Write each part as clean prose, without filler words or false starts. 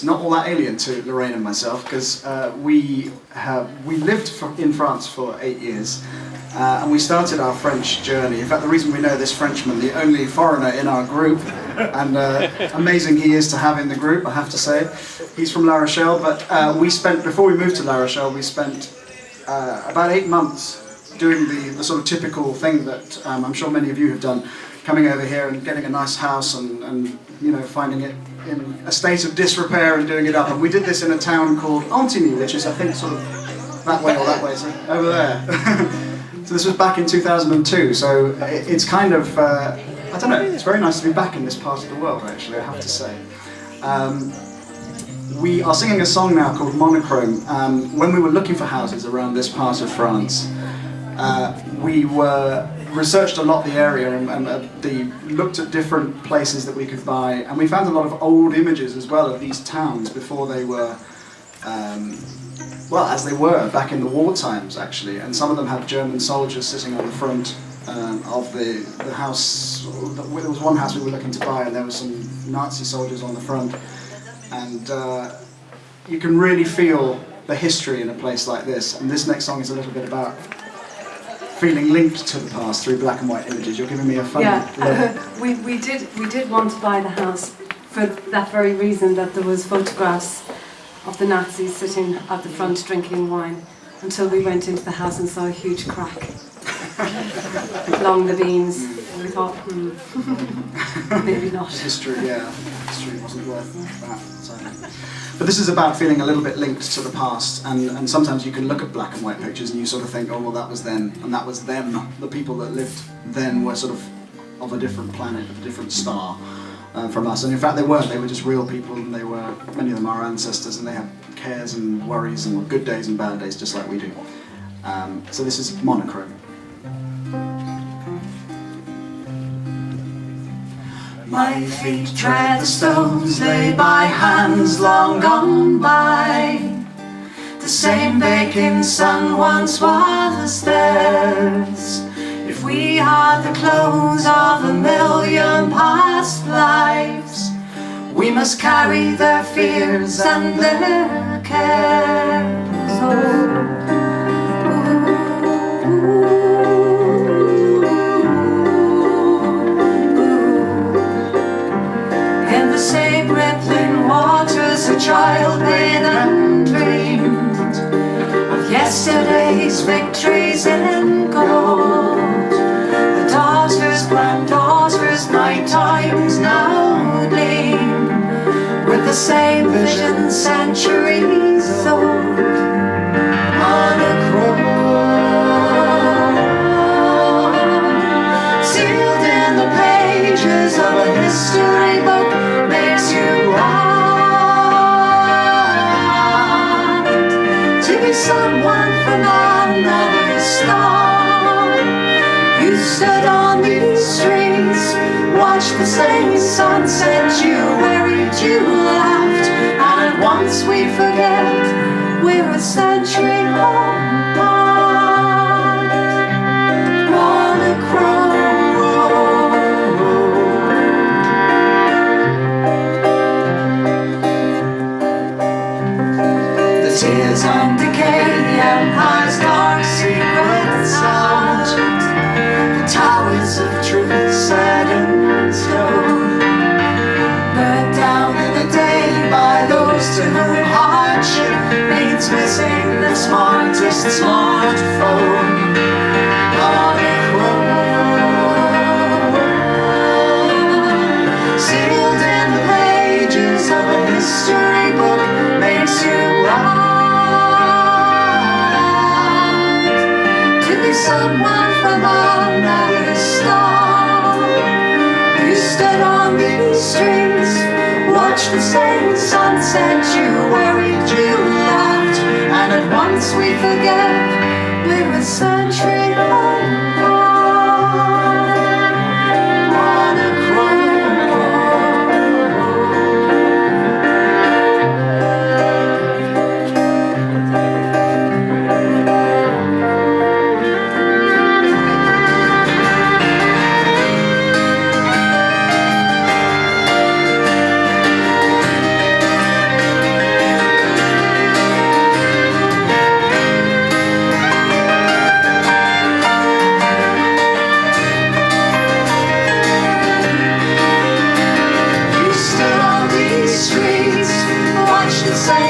not all that alien to Lorraine and myself, because we lived in France for 8 years, and we started our French journey. In fact, the reason we know this Frenchman, the only foreigner in our group, and amazing he is to have in the group, I have to say. He's from La Rochelle, but before we moved to La Rochelle, we spent about 8 months doing the sort of typical thing that I'm sure many of you have done, coming over here and getting a nice house and you know, finding it in a state of disrepair and doing it up. And we did this in a town called Antigny, which is, I think, sort of that way or that way, so over there. So this was back in 2002, so it's kind of, I don't know, it's very nice to be back in this part of the world, actually, I have to say. We are singing a song now called Monochrome. When we were looking for houses around this part of France, we researched a lot the area and looked at different places that we could buy, and we found a lot of old images as well of these towns before they were, well, as they were back in the war times, actually. And some of them had German soldiers sitting on the front of the house. There was one house we were looking to buy, and there were some Nazi soldiers on the front. And you can really feel the history in a place like this. And this next song is a little bit about feeling linked to the past through black and white images. You're giving me a funny look. we did want to buy the house for that very reason, that there was photographs of the Nazis sitting at the front drinking wine, until we went into the house and saw a huge crack along the beams, and we thought, maybe not. History wasn't worth that. So. But this is about feeling a little bit linked to the past, and sometimes you can look at black and white pictures and you sort of think, oh well, that was then, and that was them. The people that lived then were sort of a different planet, of a different star from us. And in fact they weren't, they were just real people, and they were, many of them are our ancestors, and they had cares and worries and good days and bad days just like we do. So this is Monochrome. My feet tread the stones laid by hands long gone by. The same baking sun once was theirs. If we had the clothes of a million past lives, we must carry their fears and their cares. Oh. A child played and dreamed of yesterday's victories in gold. The daughters, granddaughters, night times now gleam with the same vision centuries old. Monochrome, sealed in the pages of a history book, makes you proud. Someone from another star. You stood on these streets, watched the same sunset, you worried, you laughed, and at once we forget we're a century apart. Monochrome. The tears and empire's dark secret sound, the towers of truth set in stone, burned down in the day by those to whom hardship means missing the smartest smartphone. Sealed in the pages of a history book, makes you proud. Someone from another star. You stood on these streets, watched the same sunset, you worried, you laughed, and at once we forget we're a century apart.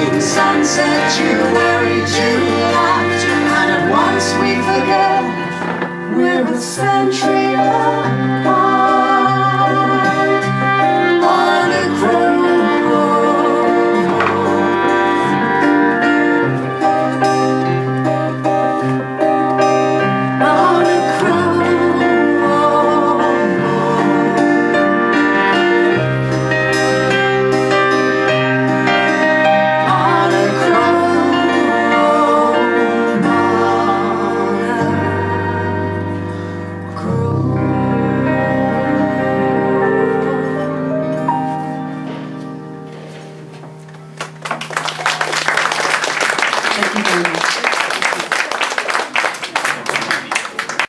baking sunset, you worried, you laughed, and at once we forget we're a century apart. Monochrome. Thank you very much.